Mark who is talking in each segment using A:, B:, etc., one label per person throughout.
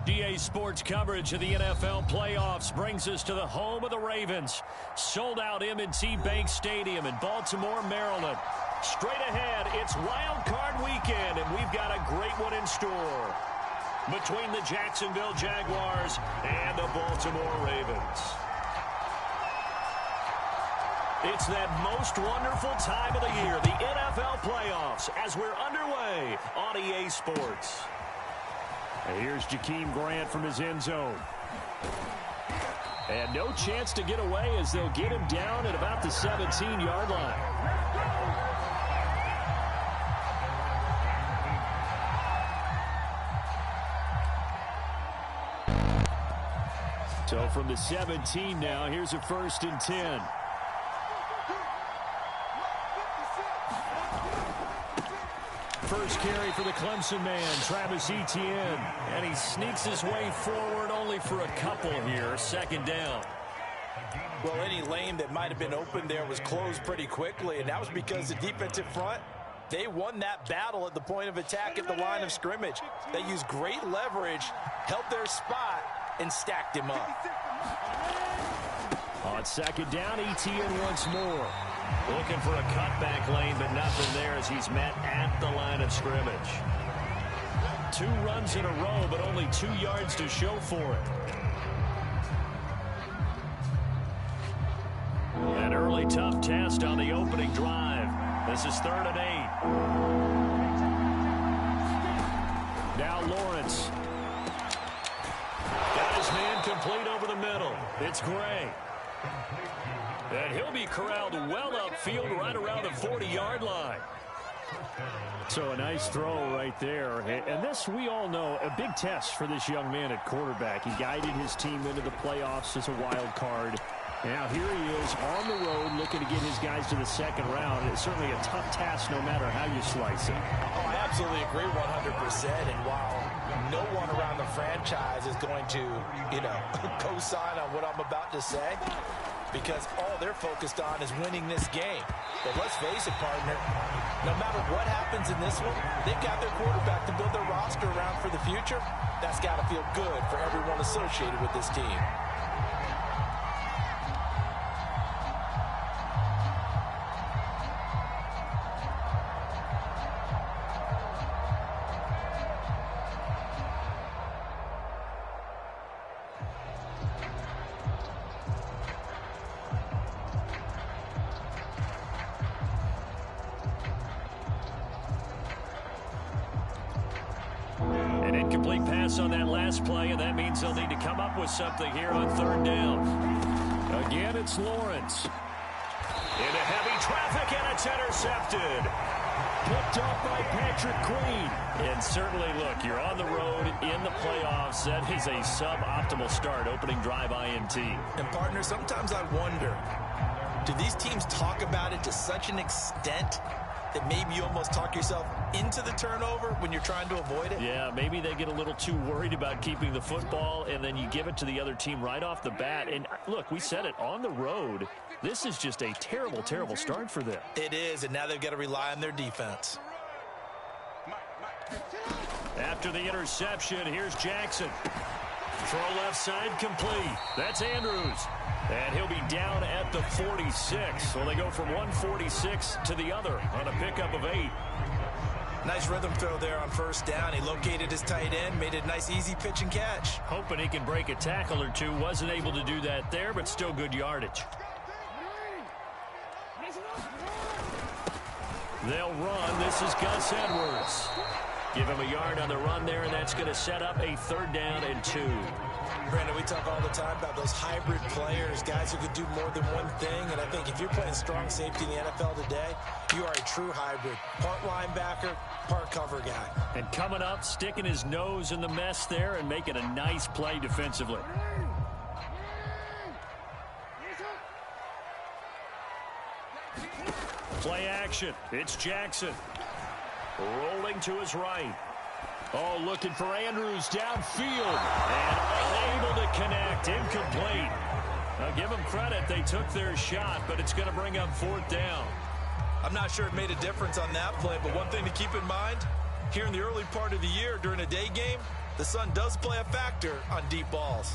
A: DA Sports coverage of the NFL playoffs brings us to the home of the Ravens. Sold out M&T Bank Stadium in Baltimore, Maryland. Straight ahead, it's Wild Card Weekend, and we've got a great one in store between the Jacksonville Jaguars and the Baltimore Ravens. It's that most wonderful time of the year, the NFL playoffs, as we're underway on EA Sports. And here's Jakeem Grant from his end zone. And no chance to get away as they'll get him down at about the 17-yard line. So from the 17 now, here's a 1st and 10. First carry for the Clemson man, Travis Etienne. And he sneaks his way forward only for a couple here. 2nd down.
B: Well, any lane that might have been open there was closed pretty quickly, and that was because the defensive front, they won that battle at the point of attack at the line of scrimmage. They used great leverage, held their spot, and stacked him up.
A: On 2nd down, Etienne once more. Looking for a cutback lane, but nothing there as he's met at the line of scrimmage. 2 runs in a row, but only 2 yards to show for it. An early tough test on the opening drive. This is 3rd and 8. Now Lawrence. Got his man complete over the middle. It's Gray. And he'll be corralled well upfield right around the 40-yard line. So a nice throw right there. And this, we all know, a big test for this young man at quarterback. He guided his team into the playoffs as a wild card. Now here he is on the road looking to get his guys to the 2nd round. It's certainly a tough task no matter how you slice it.
B: Oh, I absolutely agree 100%. And while no one around the franchise is going to, co-sign on what I'm about to say, because all they're focused on is winning this game. But let's face it, partner, no matter what happens in this one, they've got their quarterback to build their roster around for the future. That's got to feel good for everyone associated with this team.
A: Incomplete pass on that last play, and that means they'll need to come up with something here on 3rd down. Again, it's Lawrence. Into heavy traffic, and it's intercepted. Picked up by Patrick Queen. And certainly, look, you're on the road in the playoffs. That is a suboptimal start, opening drive INT.
B: And, partner, sometimes I wonder, do these teams talk about it to such an extent that maybe you almost talk yourself into the turnover when you're trying to avoid it?
A: Yeah, maybe they get a little too worried about keeping the football, and then you give it to the other team right off the bat. And, look, we said it, on the road, this is just a terrible, terrible start for them.
B: It is, and now they've got to rely on their defense.
A: After the interception, here's Jackson. Throw left side complete. That's Andrews. And he'll be down at the 46. So they go from 146 to the other on a pickup of 8.
B: Nice rhythm throw there on 1st down. He located his tight end, made a nice easy pitch and catch.
A: Hoping he can break a tackle or two. Wasn't able to do that there, but still good yardage. They'll run. This is Gus Edwards. Give him a yard on the run there, and that's going to set up a 3rd down and 2.
B: Brandon, we talk all the time about those hybrid players, guys who could do more than one thing. And I think if you're playing strong safety in the NFL today, you are a true hybrid. Part linebacker, part cover guy.
A: And coming up, sticking his nose in the mess there and making a nice play defensively. Play action. It's Jackson. Rolling to his right. Oh, looking for Andrews downfield. And unable to connect. Incomplete. Now, give them credit. They took their shot, but it's going to bring up 4th down.
B: I'm not sure it made a difference on that play, but one thing to keep in mind, Here in the early part of the year during a day game, the sun does play a factor on deep balls.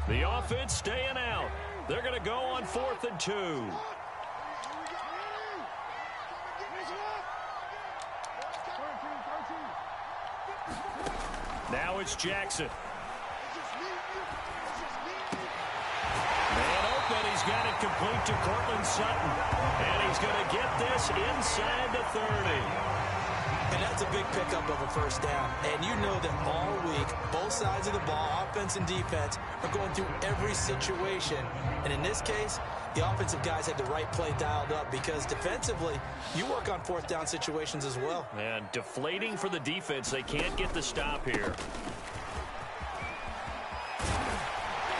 A: The offense staying out. They're going to go on 4th and 2. Now it's Jackson. Man open. He's got it complete to Courtland Sutton. And he's going to get this inside the 30.
B: And that's a big pickup of a first down. And you know that all week, both sides of the ball, offense and defense, are going through every situation. And in this case, the offensive guys had the right play dialed up because defensively, you work on 4th down situations as well.
A: And deflating for the defense. They can't get the stop here.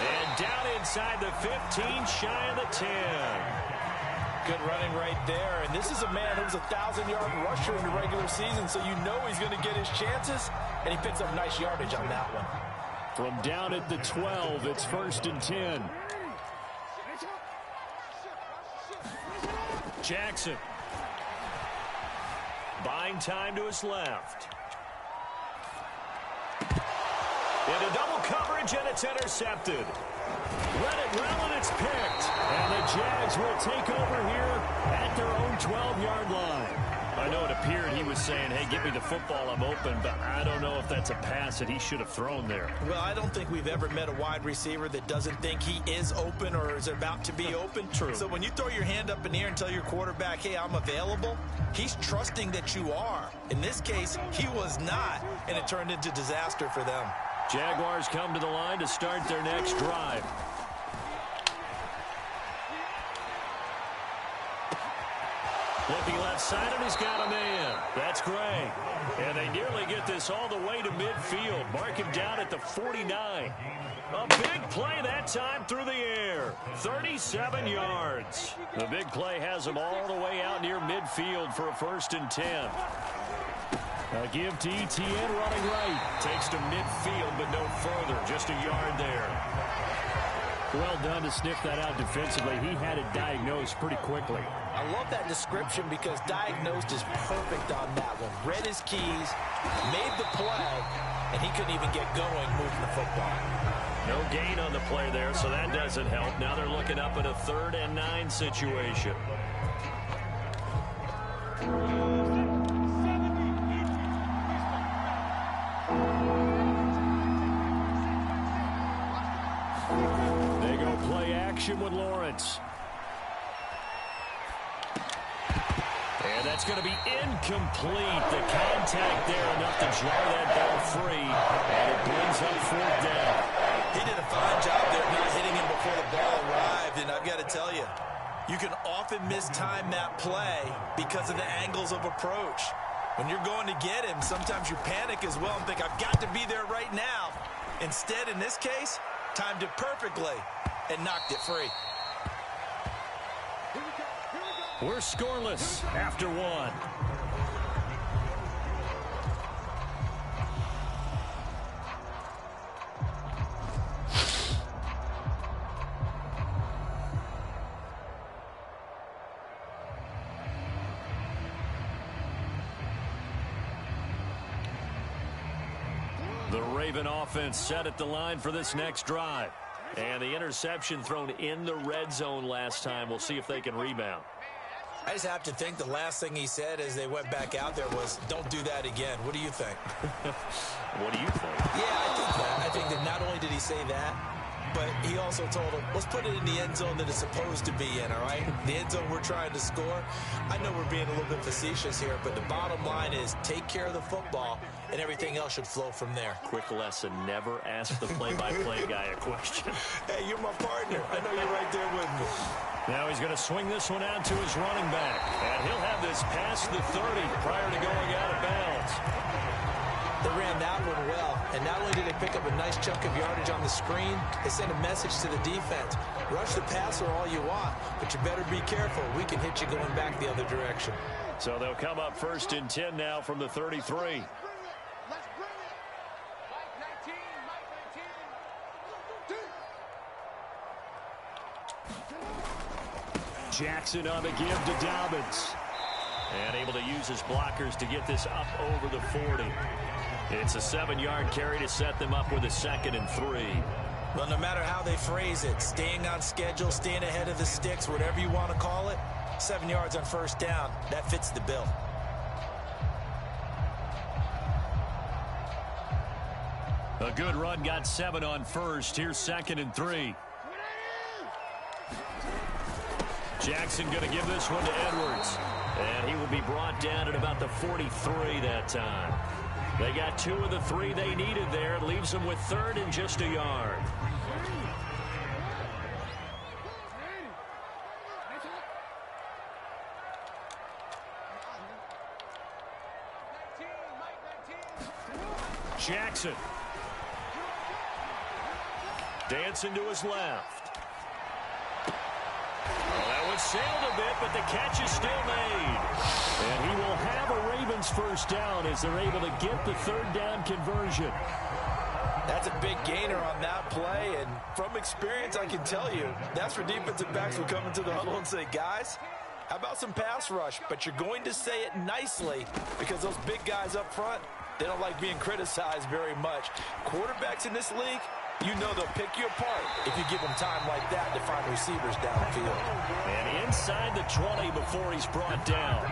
A: And down inside the 15, shy of the 10.
B: Good running right there. And this is a man who was a 1,000-yard rusher in the regular season, so you know he's going to get his chances, and he picks up nice yardage on that one.
A: From down at the 12, it's 1st and 10. Jackson. Buying time to his left. Into double coverage, and it's intercepted. Let it run, and it's picked. And the Jags will take over here at their own 12-yard line. I know it appeared he was saying, hey, give me the football, I'm open, but I don't know if that's a pass that he should have thrown there.
B: Well, I don't think we've ever met a wide receiver that doesn't think he is open or is about to be open.
A: True.
B: So when you throw your hand up in the air and tell your quarterback, hey, I'm available, he's trusting that you are. In this case, he was not, and it turned into disaster for them.
A: Jaguars come to the line to start their next drive. Looking left side, and he's got a man. That's Gray. And they nearly get this all the way to midfield. Mark him down at the 49. A big play that time through the air. 37 yards. The big play has him all the way out near midfield for a 1st and 10. A give to Etienne running right. Takes to midfield, but no further. Just a yard there. Well done to sniff that out defensively. He had it diagnosed pretty quickly.
B: I love that description because diagnosed is perfect on that one. Read his keys, made the play, and he couldn't even get going moving the football.
A: No gain on the play there, so that doesn't help. Now they're looking up at a 3rd and 9 situation. They go play action with Lawrence. And that's going to be incomplete. The contact there enough to jar that ball free. And it brings up 4th down.
B: He did a fine job there not hitting him before the ball arrived. And I've got to tell you, you can often mistime that play because of the angles of approach. When you're going to get him, sometimes you panic as well and think, I've got to be there right now. Instead, in this case, timed it perfectly and knocked it free.
A: We're scoreless after 1. The Raven offense set at the line for this next drive. And the interception thrown in the red zone last time. We'll see if they can rebound.
B: I just have to think the last thing he said as they went back out there was, don't do that again. What do you think?
A: What do you think?
B: Yeah, I think that. I think that not only did he say that, but he also told him, let's put it in the end zone that it's supposed to be in, all right? The end zone we're trying to score. I know we're being a little bit facetious here, but the bottom line is take care of the football, and everything else should flow from there.
A: Quick lesson, never ask the play-by-play guy a question.
B: Hey, you're my partner. I know you're right there with me.
A: Now he's going to swing this one out to his running back. And he'll have this past the 30 prior to going out of bounds.
B: They ran that one well, and not only did they pick up a nice chunk of yardage on the screen, they sent a message to the defense. Rush the passer all you want, but you better be careful. We can hit you going back the other direction.
A: So they'll come up 1st and 10 now from the 33. Jackson on the give to Dobbins. And able to use his blockers to get this up over the 40. It's a 7-yard carry to set them up with a 2nd and 3.
B: Well, no matter how they phrase it, staying on schedule, staying ahead of the sticks, whatever you want to call it, 7 yards on first down, that fits the bill.
A: A good run got 7 on first. Here's 2nd and 3. Jackson going to give this one to Edwards. And he will be brought down at about the 43 that time. They got 2 of the 3 they needed there. It leaves them with 3rd and just a yard. Jackson. Dancing to his left. Well, that one sailed a bit, but the catch is still made. And he will have a Ravens first down as they're able to get the 3rd down conversion.
B: That's a big gainer on that play, and from experience, I can tell you, that's where defensive backs will come into the huddle and say, guys, how about some pass rush? But you're going to say it nicely because those big guys up front, they don't like being criticized very much. Quarterbacks in this league, you know they'll pick you apart if you give them time like that to find receivers downfield.
A: And inside the 20 before he's brought down.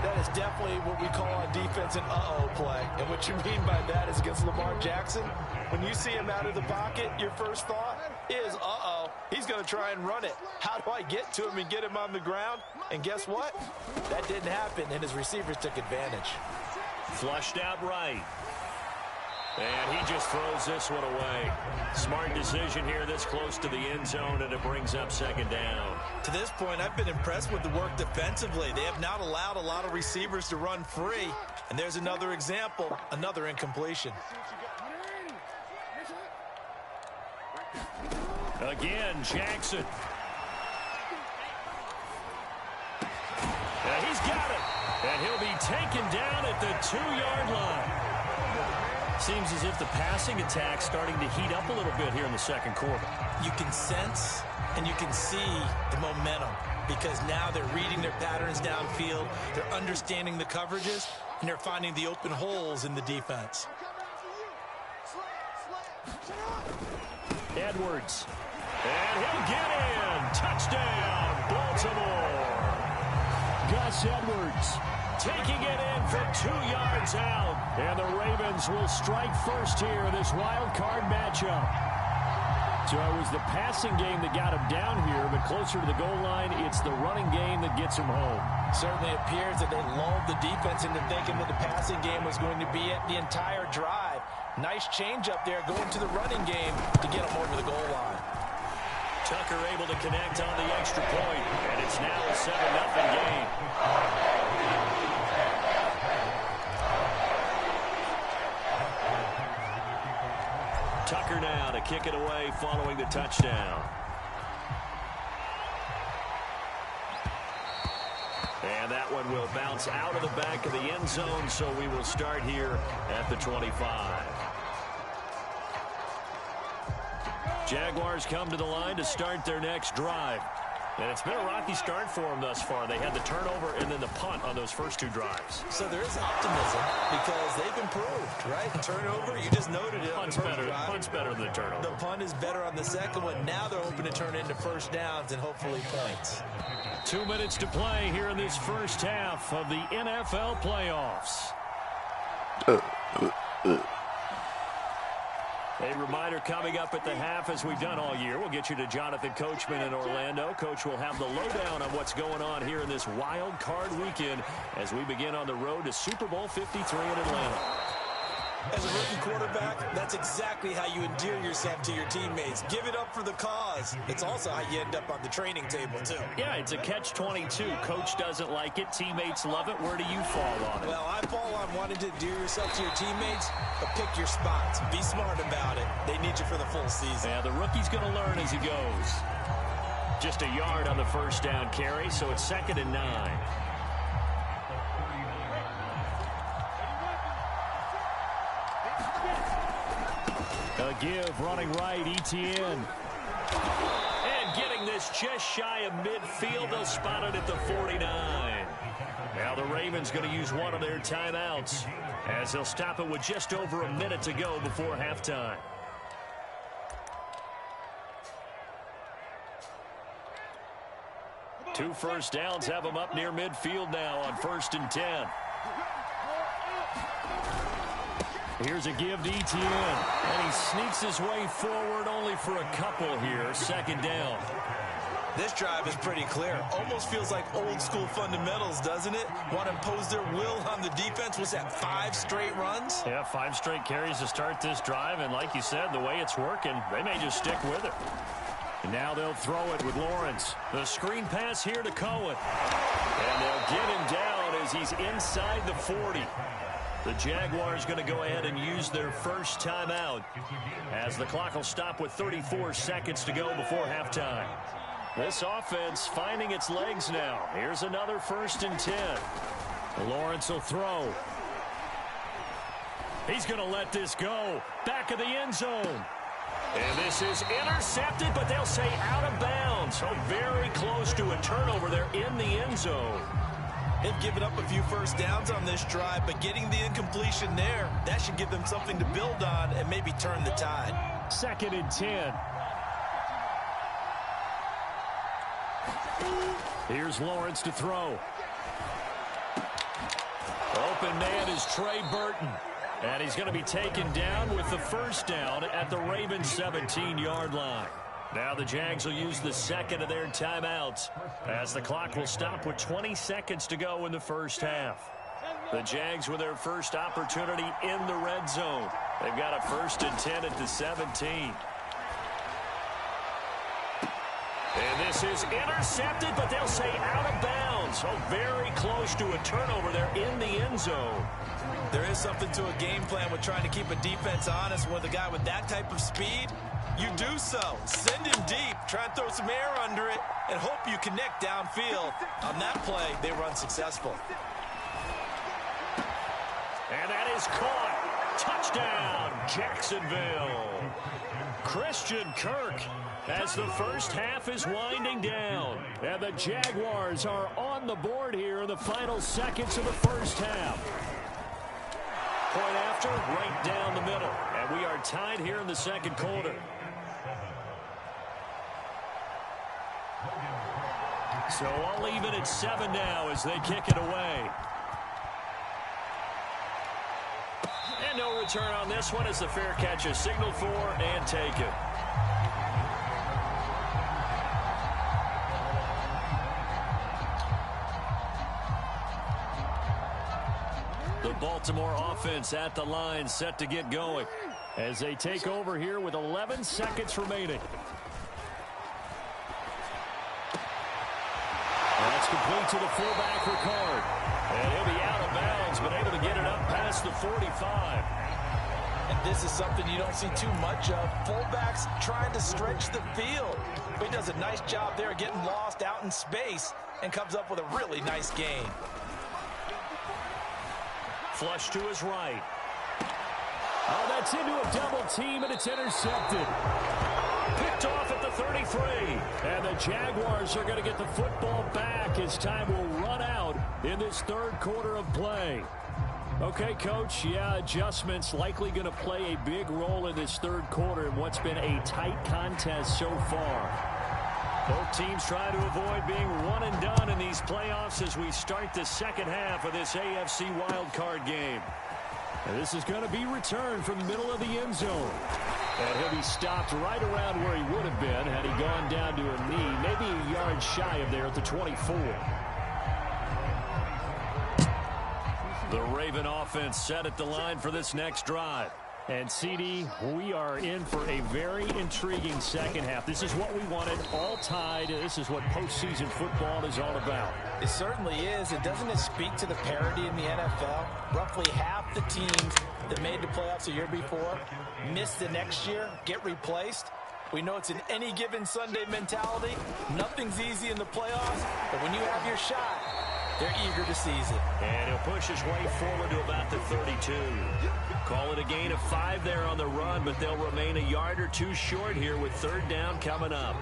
B: That is definitely what we call on defense an uh-oh play. And what you mean by that is against Lamar Jackson, when you see him out of the pocket, your first thought is, uh-oh, he's going to try and run it. How do I get to him and get him on the ground? And guess what? That didn't happen, and his receivers took advantage.
A: Flushed out right. And he just throws this one away. Smart decision here this close to the end zone, and it brings up 2nd down.
B: To this point, I've been impressed with the work defensively. They have not allowed a lot of receivers to run free. And there's another example, another incompletion.
A: Again, Jackson. And he's got it. And he'll be taken down at the 2-yard line. Seems as if the passing attack's starting to heat up a little bit here in the 2nd quarter.
B: You can sense and you can see the momentum because now they're reading their patterns downfield, they're understanding the coverages, and they're finding the open holes in the defense.
A: Edwards. And he'll get in. Touchdown, Baltimore. Gus Edwards taking it in from 2 yards out. And the Ravens will strike first here in this wild card matchup. So it was the passing game that got him down here, but closer to the goal line, it's the running game that gets him home.
B: Certainly appears that they lulled the defense into thinking that the passing game was going to be it the entire drive. Nice change up there going to the running game to get him over the goal line.
A: Tucker able to connect on the extra point, and it's now a 7-0 game. Tucker now to kick it away following the touchdown. And that one will bounce out of the back of the end zone, so we will start here at the 25. Jaguars come to the line to start their next drive. And it's been a rocky start for them thus far. They had the turnover and then the punt on those first 2 drives.
B: So there is optimism because they've improved, right? Turnover, you just noted it.
A: Punt's better than the turnover.
B: The punt is better on the second one. Now they're hoping to turn into first downs and hopefully points.
A: 2 minutes to play here in this first half of the NFL playoffs. A reminder coming up at the half, as we've done all year. We'll get you to Jonathan Coachman in Orlando. Coach will have the lowdown on what's going on here in this wild card weekend as we begin on the road to Super Bowl 53 in Atlanta.
B: As a rookie quarterback, that's exactly how you endear yourself to your teammates. Give it up for the cause. It's also how you end up on the training table, too.
A: Yeah, it's a catch-22. Coach doesn't like it. Teammates love it. Where do you fall on it?
B: Well, I fall on wanting to endear yourself to your teammates, but pick your spots. Be smart about it. They need you for the full season.
A: Yeah, the rookie's going to learn as he goes. Just a yard on the first down carry, so it's 2nd and 9. A give, running right, Etienne. And getting this just shy of midfield. They'll spot it at the 49. Now the Ravens going to use one of their timeouts as they'll stop it with just over a minute to go before halftime. Two first downs have them up near midfield now on 1st and 10. Here's a give to Etienne, and he sneaks his way forward only for a couple here. 2nd down.
B: This drive is pretty clear. Almost feels like old school fundamentals, doesn't it? Want to impose their will on the defense. Was that 5 straight runs?
A: Yeah, 5 straight carries to start this drive, and like you said, the way it's working, they may just stick with it. And now they'll throw it with Lawrence. The screen pass here to Cohen. And they'll get him down as he's inside the 40. The Jaguars going to go ahead and use their first timeout as the clock will stop with 34 seconds to go before halftime. This offense finding its legs now. Here's another 1st and 10. Lawrence will throw. He's going to let this go. Back of the end zone. And this is intercepted, but they'll say out of bounds. So very close to a turnover there in the end zone.
B: They've given up a few first downs on this drive, but getting the incompletion there, that should give them something to build on and maybe turn the tide.
A: 2nd and 10. Here's Lawrence to throw. Open man is Trey Burton. And he's going to be taken down with the first down at the Ravens 17-yard line. Now the Jags will use the second of their timeouts as the clock will stop with 20 seconds to go in the first half. The Jags with their first opportunity in the red zone. They've got a 1st and 10 at the 17. And this is intercepted, but they'll say out of bounds. So very close to a turnover there in the end zone.
B: There is something to a game plan with trying to keep a defense honest. With a guy with that type of speed, you do so. Send him deep, try and throw some air under it, and hope you connect downfield. On that play, they run successful.
A: And that is caught. Touchdown, Jacksonville. Christian Kirk as the first half is winding down. And the Jaguars are on the board here in the final seconds of the first half. Point after, right down the middle. And we are tied here in the second quarter. So I'll leave it at 7 now as they kick it away. And no return on this one as the fair catch is signaled for and taken. The Baltimore offense at the line set to get going as they take over here with 11 seconds remaining. That's complete to the fullback, Ricard. And he'll be out of bounds, but able to get it up past the 45.
B: And this is something you don't see too much of. Fullbacks trying to stretch the field. But he does a nice job there getting lost out in space and comes up with a really nice gain.
A: Flush to his right. Oh, that's into a double team, and it's intercepted. Picked off at the 33. And the Jaguars are going to get the football back as time will run out in this third quarter of play. Okay, Coach, yeah, adjustments likely going to play a big role in this third quarter in what's been a tight contest so far. Both teams try to avoid being one and done in these playoffs as we start the second half of this AFC wildcard game. And this is going to be returned from the middle of the end zone. And he'll be stopped right around where he would have been had he gone down to a knee, maybe a yard shy of there at the 24. The Raven offense set at the line for this next drive. And, CD, we are in for a very intriguing second half. This is what we wanted, all tied. This is what postseason football is all about.
B: It certainly is. And doesn't it speak to the parity in the NFL? Roughly half the teams that made the playoffs a year before miss the next year, get replaced. We know it's an any given Sunday mentality. Nothing's easy in the playoffs, but when you have your shot, they're eager to seize it.
A: And he'll push his way forward to about the 32. Call it a gain of 5 there on the run, but they'll remain a yard or two short here with third down coming up.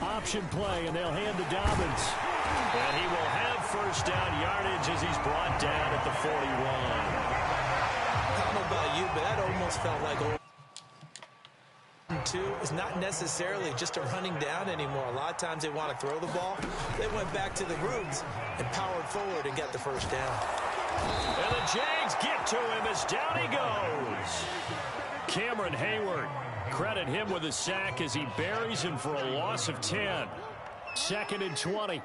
A: On option play, and they'll hand to Dobbins. And he will have first down yardage as he's brought down at the 41.
B: I don't know about you, but that almost felt like two is not necessarily just a running down anymore. A lot of times they want to throw the ball. They went back to the roots and powered forward and got the first down.
A: And the Jags get to him as down he goes. Cameron Hayward, credit him with a sack as he buries him for a loss of 10. 2nd and 20.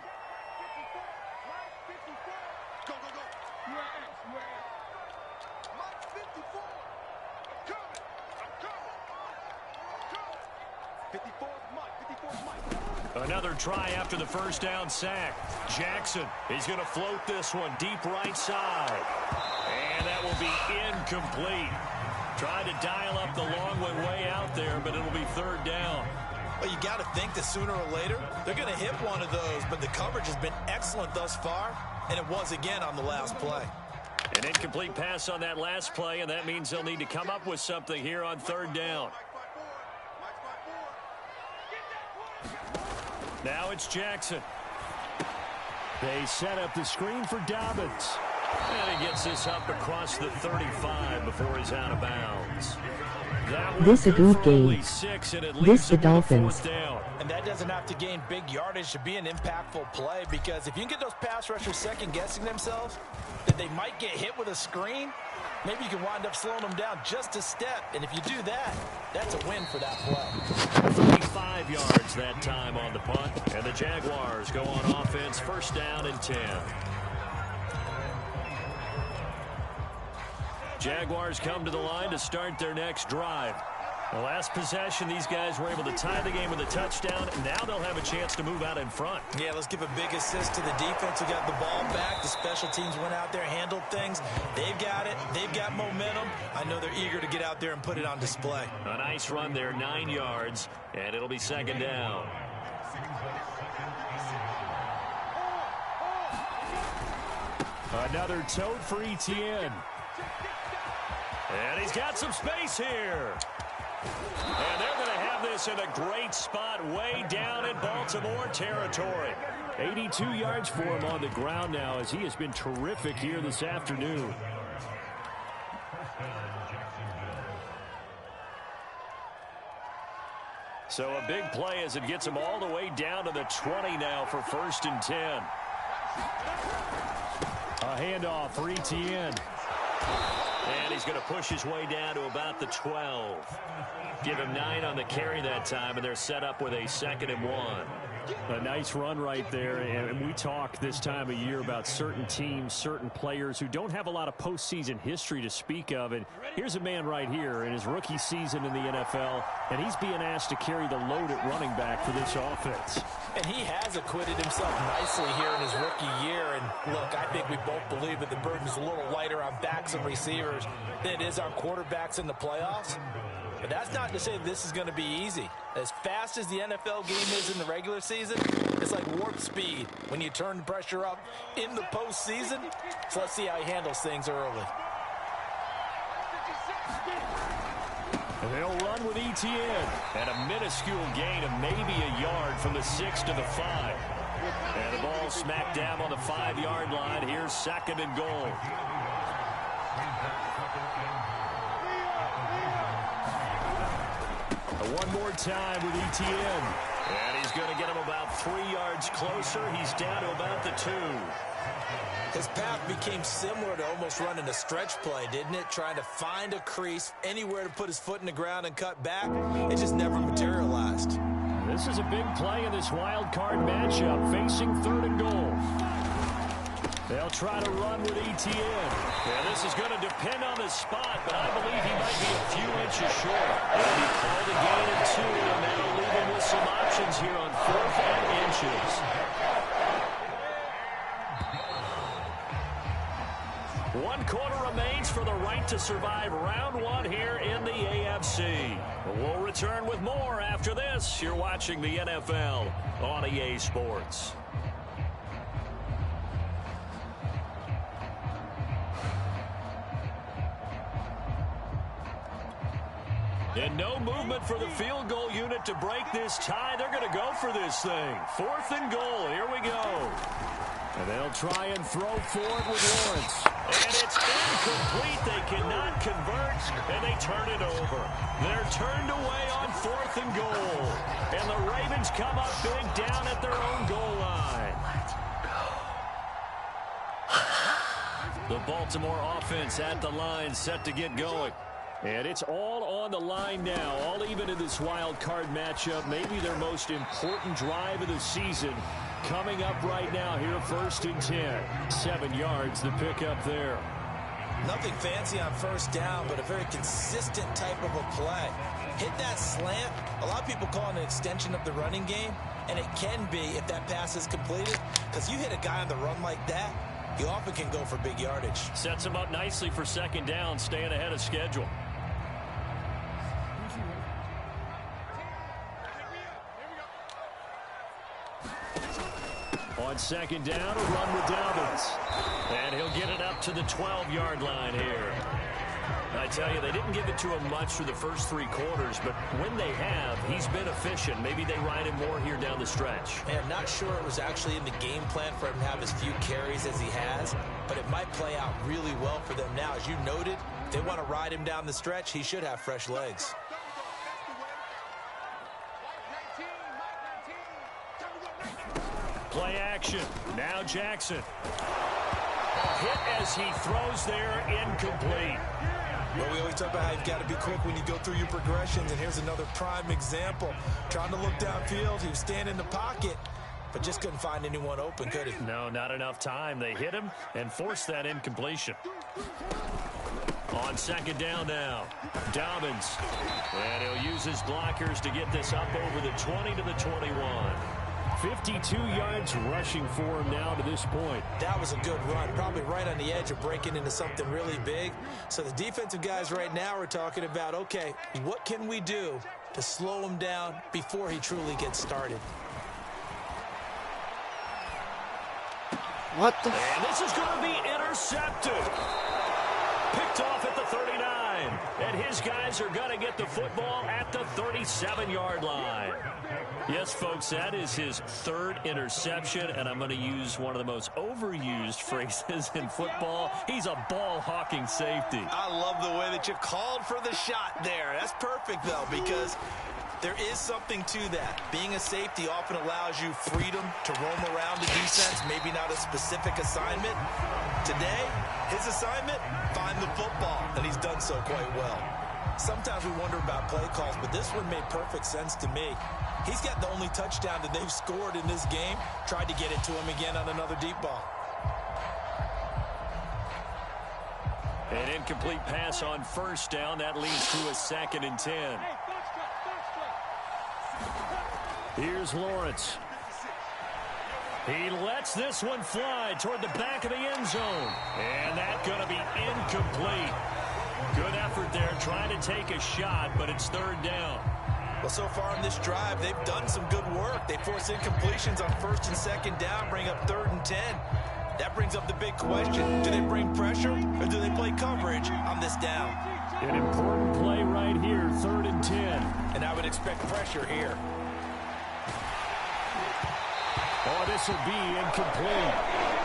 A: Another try after the first down sack. Jackson, he's going to float this one deep right side. And that will be incomplete. Tried to dial up the long way out there, but it'll be 3rd down.
B: Well, you got to think that sooner or later, they're going to hit one of those, but the coverage has been excellent thus far, and it was again on the last play.
A: An incomplete pass on that last play, and that means they'll need to come up with something here on 3rd down. Now it's Jackson. They set up the screen for Dobbins. And he gets this up across the 35 before he's out of bounds.
C: This a good game. This the Dolphins.
B: And that doesn't have to gain big yardage to be an impactful play, because if you can get those pass rushers second-guessing themselves, that they might get hit with a screen, maybe you can wind up slowing them down just a step. And if you do that, that's a win for that play.
A: 35 yards that time on the punt. And the Jaguars go on offense, 1st down and 10. Jaguars come to the line to start their next drive. The last possession, these guys were able to tie the game with a touchdown. Now they'll have a chance to move out in front.
B: Yeah, let's give a big assist to the defense who got the ball back. The special teams went out there, handled things. They've got it. They've got momentum. I know they're eager to get out there and put it on display.
A: A nice run there, 9 yards, and it'll be 2nd down. Another tote for Etienne. And he's got some space here. And they're going to have this in a great spot way down in Baltimore territory. 82 yards for him on the ground now as he has been terrific here this afternoon. So a big play as it gets him all the way down to the 20 now for 1st and 10. A handoff for Etienne. And he's going to push his way down to about the 12. Give him 9 on the carry that time, and they're set up with a 2nd and 1. A nice run right there, and we talk this time of year about certain teams, certain players who don't have a lot of postseason history to speak of. And here's a man right here in his rookie season in the NFL, and he's being asked to carry the load at running back for this offense.
B: And he has acquitted himself nicely here in his rookie year. And look, I think we both believe that the burden's a little lighter on backs and receivers than it is on quarterbacks in the playoffs. But that's not to say that this is going to be easy. As fast as the NFL game is in the regular season, it's like warp speed when you turn the pressure up in the postseason. So let's see how he handles things early.
A: And they'll run with Etienne. And a minuscule gain of maybe a yard from the 6 to the 5. And the ball smack dab on the 5-yard line. Here's 2nd and goal. One more time with Etienne. And he's going to get him about 3 yards closer. He's down to about the 2.
B: His path became similar to almost running a stretch play, didn't it? Trying to find a crease, anywhere to put his foot in the ground and cut back. It just never materialized.
A: This is a big play in this wild card matchup, facing 3rd and goal. They'll try to run with Etienne. Yeah, this is going to depend on the spot, but I believe he might be a few inches short. And he called a gain of 2, and that'll leave him with some options here on 4th and inches. One quarter remains for the right to survive round 1 here in the AFC. We'll return with more after this. You're watching the NFL on EA Sports. And no movement for the field goal unit to break this tie. They're going to go for this thing. 4th and goal. Here we go. And they'll try and throw forward with Lawrence. And it's incomplete. They cannot convert, and they turn it over. They're turned away on 4th and goal. And the Ravens come up big down at their own goal line. The Baltimore offense at the line, set to get going. And it's all on the line now, all even in this wild card matchup. Maybe their most important drive of the season coming up right now here, 1st and 10. 7 yards, the pickup there.
B: Nothing fancy on 1st down, but a very consistent type of a play. Hit that slant. A lot of people call it an extension of the running game, and it can be if that pass is completed, because you hit a guy on the run like that, you often can go for big yardage.
A: Sets him up nicely for 2nd down, staying ahead of schedule. On 2nd down, a run with Dobbins. And he'll get it up to the 12-yard line here. I tell you, they didn't give it to him much through the first 3 quarters, but when they have, he's been efficient. Maybe they ride him more here down the stretch.
B: And I'm not sure it was actually in the game plan for him to have as few carries as he has, but it might play out really well for them now. As you noted, if they want to ride him down the stretch, he should have fresh legs.
A: Play action. Now Jackson. Hit as he throws there, incomplete.
B: Well, we always talk about how you've got to be quick when you go through your progressions, and here's another prime example. Trying to look downfield, he was standing in the pocket, but just couldn't find anyone open, could he?
A: No, not enough time. They hit him and forced that incompletion. On 2nd down now, Dobbins. And he'll use his blockers to get this up over the 20 to the 21. 52 yards rushing for him now to this point.
B: That was a good run, probably right on the edge of breaking into something really big. So the defensive guys right now are talking about, okay, what can we do to slow him down before he truly gets started?
D: What the?
A: And this is going to be intercepted. Picked off at the 39. And his guys are going to get the football at the 37-yard line. Yes, folks, that is his 3rd interception, and I'm going to use one of the most overused phrases in football. He's a ball-hawking safety.
B: I love the way that you called for the shot there. That's perfect, though, because there is something to that. Being a safety often allows you freedom to roam around the defense, maybe not a specific assignment. Today, his assignment, find the football, and he's done so quite well. Sometimes we wonder about play calls, but this one made perfect sense to me. He's got the only touchdown that they've scored in this game. Tried to get it to him again on another deep ball.
A: An incomplete pass on 1st down. That leads to a 2nd and 10. Here's Lawrence. He lets this one fly toward the back of the end zone. And that's going to be incomplete. Good effort there, trying to take a shot, but it's 3rd down.
B: Well, so far in this drive, they've done some good work. They force incompletions on 1st and 2nd down, bring up 3rd and 10. That brings up the big question. Do they bring pressure or do they play coverage on this down?
A: An important play right here, 3rd and 10.
B: And I would expect pressure here.
A: Oh, this will be incomplete.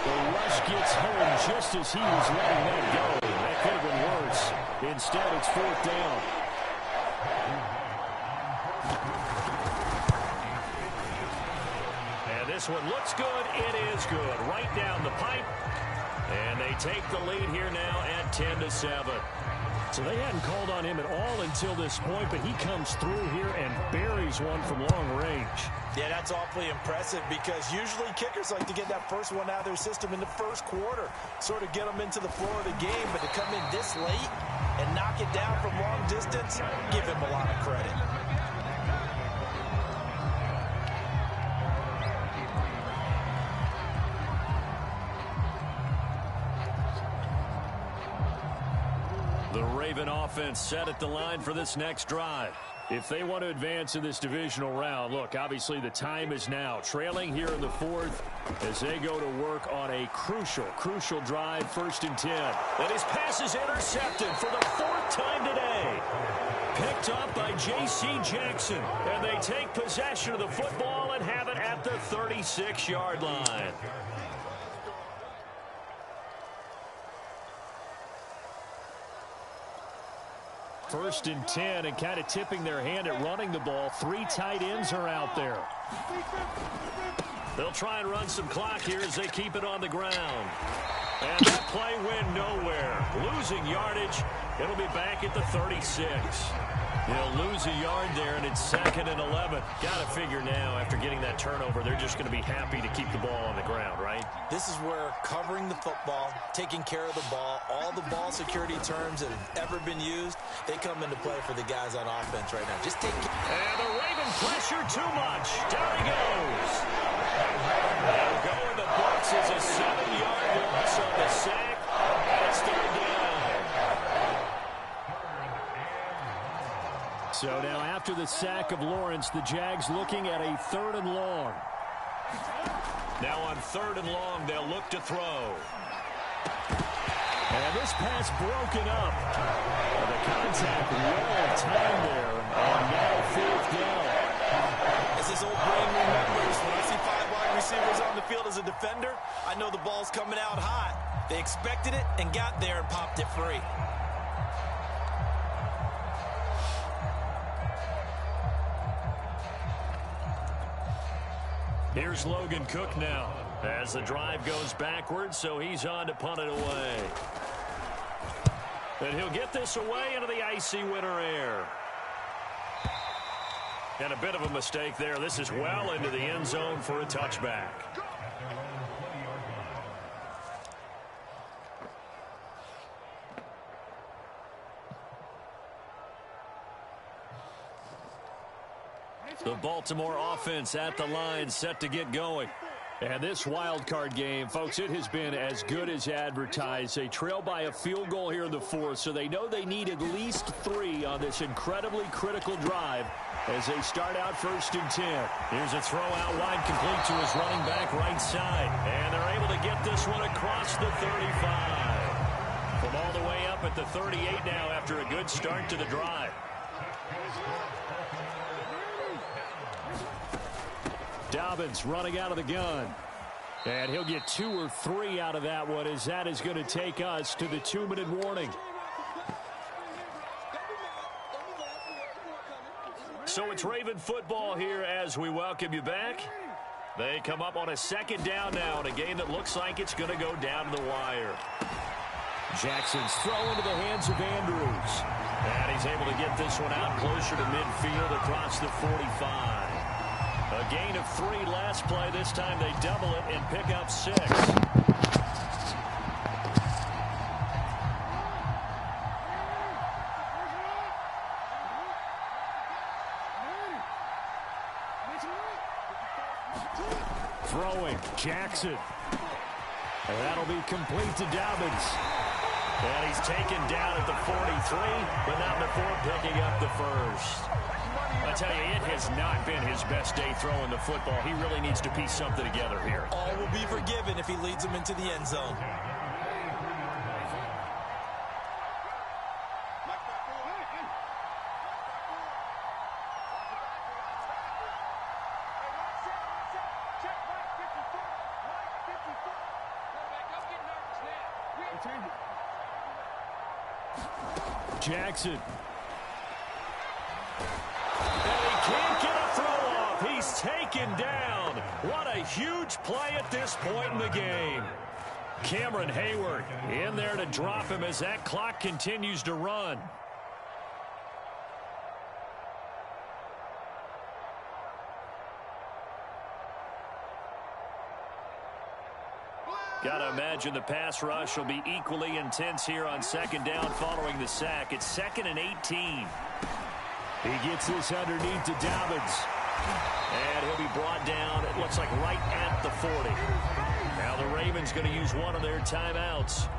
A: The rush gets home just as he was letting that go. That could have been worse. Instead, it's 4th down. And this one looks good. It is good. Right down the pipe. And they take the lead here now at 10-7. So they hadn't called on him at all until this point, but he comes through here and buries one from long range.
B: Yeah, that's awfully impressive because usually kickers like to get that first one out of their system in the 1st quarter, sort of get them into the flow of the game, but to come in this late and knock it down from long distance, give him a lot of credit.
A: The Raven offense set at the line for this next drive. If they want to advance in this divisional round, look, obviously the time is now. Trailing here in the 4th as they go to work on a crucial drive, 1st and 10. And his pass is intercepted for the 4th time today. picked up by J.C. Jackson. And they take possession of the football and have it at the 36-yard line. First and 10, and kind of tipping their hand at running the ball. 3 tight ends are out there. They'll try and run some clock here as they keep it on the ground. And that play went nowhere. Losing yardage. It'll be back at the 36. They'll lose a yard there, and it's 2nd and 11. Got to figure now, after getting that turnover, they're just going to be happy to keep the ball on the ground, right?
B: This is where covering the football, taking care of the ball, all the ball security terms that have ever been used, they come into play for the guys on offense right now. Just take care.
A: And the Raven pressure too much. Down he goes. They'll go in the box as a 7-yard loss on the sack. And it's 3rd down. So now after the sack of Lawrence, the Jags looking at a 3rd and long. Now on 3rd and long, they'll look to throw. And this pass broken up. The contact well timed there. And now 4th down.
B: As his old brain remembers, when I see 5 wide receivers on the field as a defender, I know the ball's coming out hot. They expected it and got there and popped it free.
A: Here's Logan Cook now as the drive goes backwards, so he's on to punt it away. And he'll get this away into the icy winter air. And a bit of a mistake there. This is well into the end zone for a touchback. The Baltimore offense at the line, set to get going. And this wild card game, folks, it has been as good as advertised. They trail by a field goal here in the 4th, so they know they need at least 3 on this incredibly critical drive as they start out 1st and 10. Here's a throw out wide, complete to his running back right side. And they're able to get this one across the 35. From all the way up at the 38 now after a good start to the drive. Dobbins running out of the gun. And he'll get 2 or 3 out of that one, as that is going to take us to the 2-minute warning. So it's Raven football here as we welcome you back. They come up on a 2nd down now in a game that looks like it's going to go down to the wire. Jackson's throw into the hands of Andrews. And he's able to get this one out closer to midfield across the 45. A gain of 3 last play. This time they double it and pick up 6. Throwing, Jackson. And that'll be complete to Dobbins. And he's taken down at the 43, but not before picking up the first. I tell you, it has not been his best day throwing the football. He really needs to piece something together here.
B: All will be forgiven if he leads them into the end zone.
A: Jackson. And he can't get a throw off. He's taken down. What a huge play at this point in the game. Cameron Hayward in there to drop him as that clock continues to run. Got to imagine the pass rush will be equally intense here on 2nd down following the sack. It's 2nd and 18. He gets this underneath to Dobbins. And he'll be brought down, it looks like right at the 40. Now the Ravens going to use one of their timeouts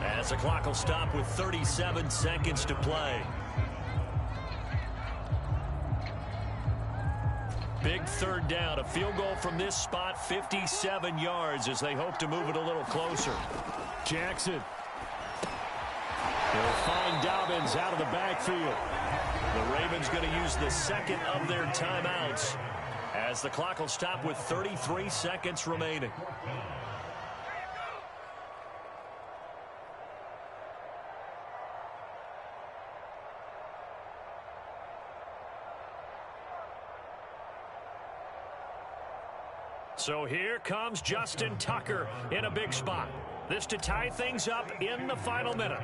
A: as the clock will stop with 37 seconds to play. Big 3rd down, a field goal from this spot, 57 yards as they hope to move it a little closer. Jackson. He'll find Dobbins out of the backfield. The Ravens going to use the second of their timeouts as the clock will stop with 33 seconds remaining. So here comes Justin Tucker in a big spot. This to tie things up in the final minute.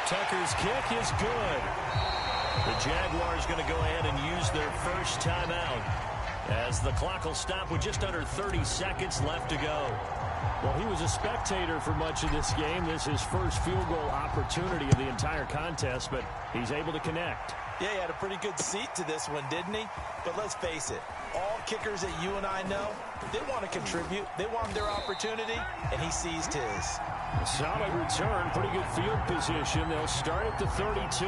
A: Tucker's kick is good. The Jaguars going to go ahead and use their first timeout as the clock will stop with just under 30 seconds left to go.
D: Well, he was a spectator for much of this game. This is his first field goal opportunity of the entire contest, but he's able to connect.
B: Yeah, he had a pretty good seat to this one, didn't he? But let's face it, all kickers that you and I know, they want to contribute. They want their opportunity, and he seized his.
D: Solid return, pretty good field position. They'll start at the 32.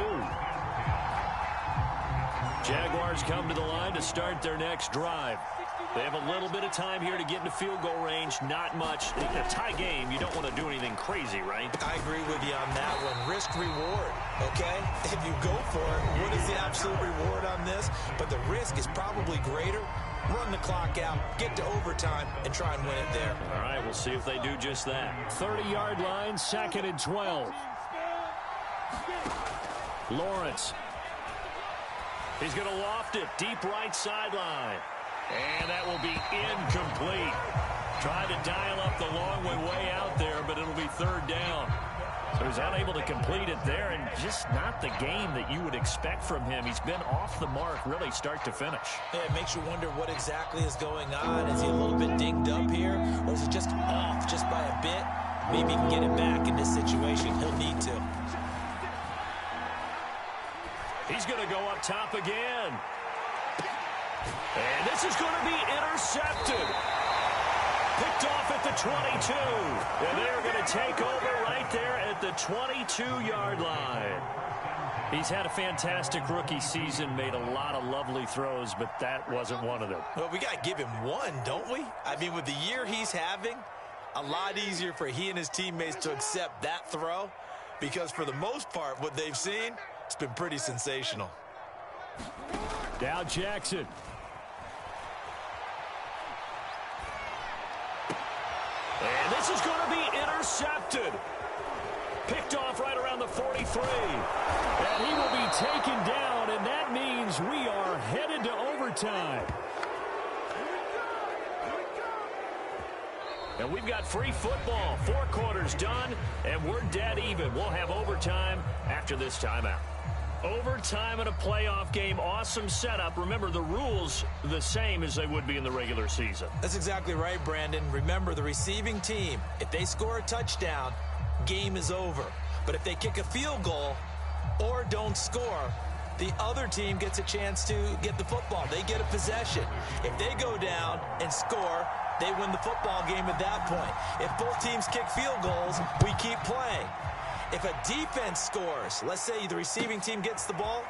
A: Jaguars come to the line to start their next drive. They have a little bit of time here to get into field goal range. Not much. In a tie game, you don't want to do anything crazy, right?
B: I agree with you on that one. Risk reward, okay? If you go for it, what is the absolute reward on this? But the risk is probably greater. Run the clock out, get to overtime, and try and win it there.
A: All right, we'll see if they do just that.
D: 30-yard line, 2nd and 12. Lawrence.
A: He's going to loft it deep right sideline. And that will be incomplete. Tried to dial up the long way out there, but it'll be 3rd down. So he's unable to complete it there, and just not the game that you would expect from him. He's been off the mark really start to finish.
B: Yeah, it makes you wonder what exactly is going on. Is he a little bit dinged up here, or is he just off just by a bit? Maybe he can get it back in this situation. He'll need to.
A: He's going to go up top again. And this is going to be intercepted. Picked off at the 22. And they're going to take over right there at the 22-yard line. He's had a fantastic rookie season, made a lot of lovely throws, but that wasn't one of them.
B: Well, we got to give him one, don't we? I mean, with the year he's having, a lot easier for he and his teammates to accept that throw, because for the most part, what they've seen, it's been pretty sensational.
D: Dow Jackson.
A: And this is going to be intercepted. Picked off right around the 43.
D: And he will be taken down, and that means we are headed to overtime.
A: And we've got free football. 4 quarters done, and we're dead even. We'll have overtime after this timeout. Overtime in a playoff game, awesome setup. Remember, the rules the same as they would be in the regular season.
B: That's exactly right, Brandon. Remember, the receiving team, if they score a touchdown, game is over. But if they kick a field goal or don't score, the other team gets a chance to get the football. They get a possession. If they go down and score, they win the football game at that point. If both teams kick field goals, we keep playing. If a defense scores, let's say the receiving team gets the ball,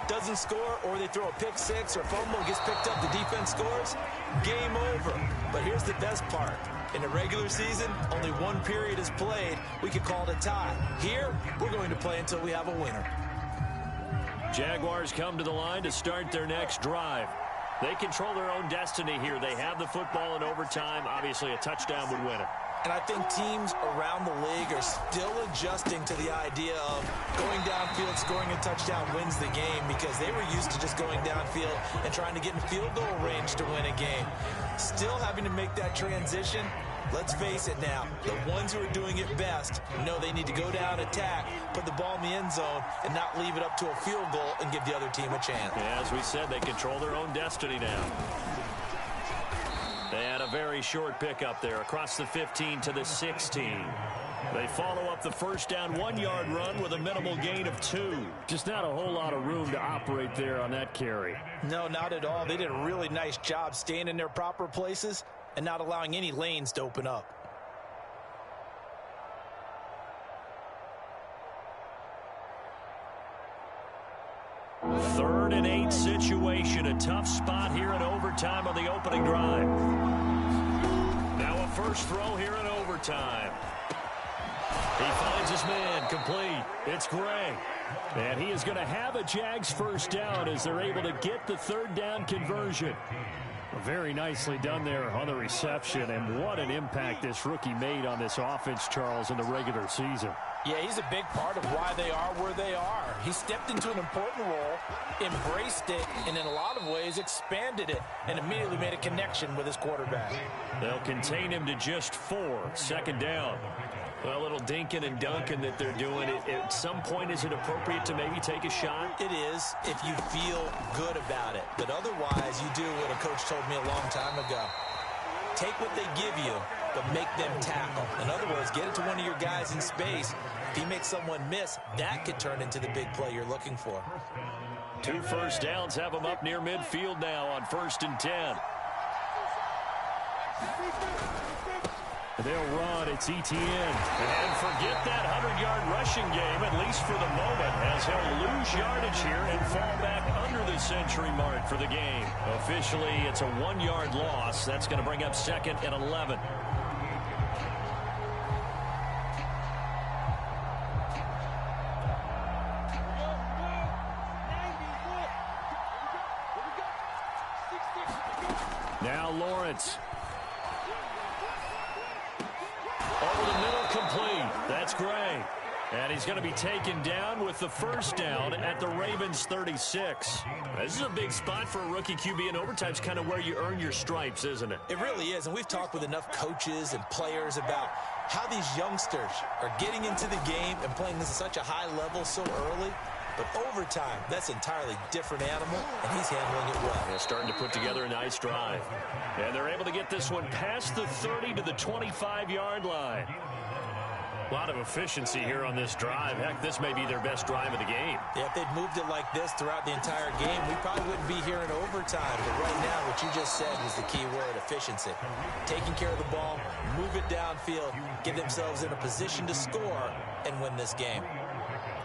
B: doesn't score, or they throw a pick six or fumble, gets picked up, the defense scores, game over. But here's the best part. In the regular season, only one period is played. We could call it a tie. Here, we're going to play until we have a winner.
A: Jaguars come to the line to start their next drive. They control their own destiny here. They have the football in overtime. Obviously, a touchdown would win it.
B: And I think teams around the league are still adjusting to the idea of going downfield, scoring a touchdown wins the game, because they were used to just going downfield and trying to get in field goal range to win a game. Still having to make that transition. Let's face it now, the ones who are doing it best know they need to go down, attack, put the ball in the end zone, and not leave it up to a field goal and give the other team a chance.
A: Yeah, as we said, they control their own destiny now. They had a very short pickup there across the 15 to the 16. They follow up the first down 1-yard run with a minimal gain of 2.
D: Just not a whole lot of room to operate there on that carry.
B: No, not at all. They did a really nice job staying in their proper places and not allowing any lanes to open up.
A: Third and 8 situation. A tough spot here in overtime on the opening drive. Now a first throw here in overtime. He finds his man, complete. It's Gray. And he is going to have a Jags first down as they're able to get the third down conversion. Very nicely done there on the reception, and what an impact this rookie made on this offense, Charles, in the regular season.
B: Yeah, he's a big part of why they are where they are. He stepped into an important role, embraced it, and in a lot of ways expanded it, and immediately made a connection with his quarterback.
A: They'll contain him to just 4, second down. Well, a little dinking and dunking that they're doing. At some point, is it appropriate to maybe take a shot?
B: It is if you feel good about it. But otherwise, you do what a coach told me a long time ago. Take what they give you, but make them tackle. In other words, get it to one of your guys in space. If he makes someone miss, that could turn into the big play you're looking for.
A: 2 first downs have them up near midfield now on 1st and 10. They'll run. It's Etienne. And forget that 100-yard rushing game, at least for the moment, as he'll lose yardage here and fall back under the century mark for the game. Officially, it's a 1-yard loss. That's going to bring up 2nd and 11. Now Lawrence. Over the middle, complete. That's Gray. And he's going to be taken down with the first down at the Ravens 36. This is a big spot for a rookie QB, and overtime's kind of where you earn your stripes, isn't it?
B: It really is, and we've talked with enough coaches and players about how these youngsters are getting into the game and playing this at such a high level so early. But overtime, that's an entirely different animal, and he's handling it well.
A: They're starting to put together a nice drive. And they're able to get this one past the 30 to the 25-yard line. A lot of efficiency here on this drive. Heck, this may be their best drive of the game.
B: Yeah, if they'd moved it like this throughout the entire game, we probably wouldn't be here in overtime. But right now, what you just said was the key word, efficiency. Taking care of the ball, move it downfield, get themselves in a position to score, and win this game.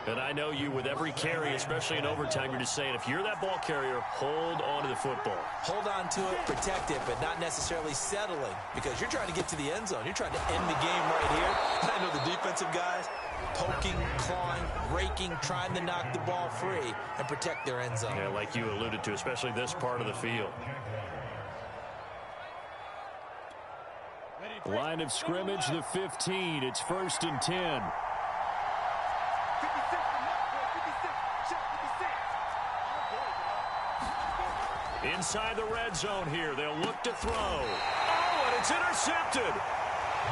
A: And I know you, with every carry, especially in overtime, you're just saying, if you're that ball carrier, hold on to the football.
B: Hold on to it, protect it, but not necessarily settling, because you're trying to get to the end zone. You're trying to end the game right here. I know the defensive guys poking, clawing, raking, trying to knock the ball free and protect their end zone.
A: Yeah, like you alluded to, especially this part of the field. Line of scrimmage, the 15. It's 1st and 10. Inside the red zone here. They'll look to throw. Oh, and it's intercepted.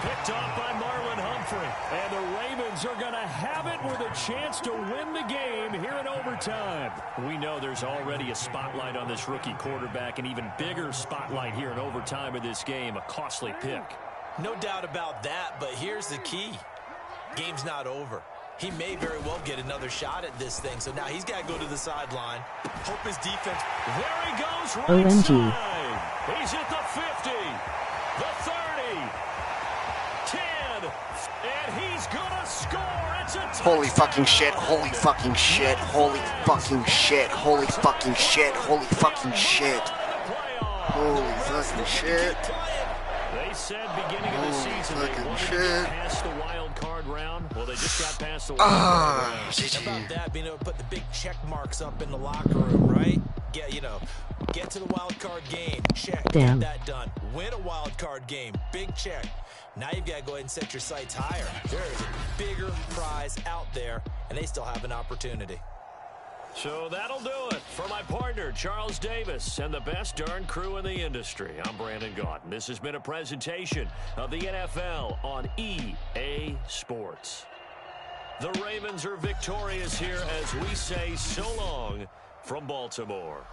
A: Picked off by Marlon Humphrey. And the Ravens are going to have it with a chance to win the game here in overtime. We know there's already a spotlight on this rookie quarterback, an even bigger spotlight here in overtime of this game. A costly pick.
B: No doubt about that, but here's the key. Game's not over. He may very well get another shot at this thing, so now he's got to go to the sideline. Hope his defense...
A: There he goes, right
C: OMG.
A: side. He's at the 50, the 30, 10, and he's going to score. It's a touchdown.
E: Holy fucking shit, holy fucking shit, holy fucking shit, holy fucking shit, holy fucking shit. Holy fucking shit.
A: They said beginning of the season they wanted to get past the wild card round. Well, they just got past the wild card round.
B: How about that, being able to put the big check marks up in the locker room, right? Get to the wild card game, check,
C: Damn.
B: get that done. Win a wild card game, big check. Now you've got to go ahead and set your sights higher. There is a bigger prize out there, and they still have an opportunity.
A: So that'll do it for my partner, Charles Davis, and the best darn crew in the industry. I'm Brandon Gaudin. This has been a presentation of the NFL on EA Sports. The Ravens are victorious here as we say so long from Baltimore.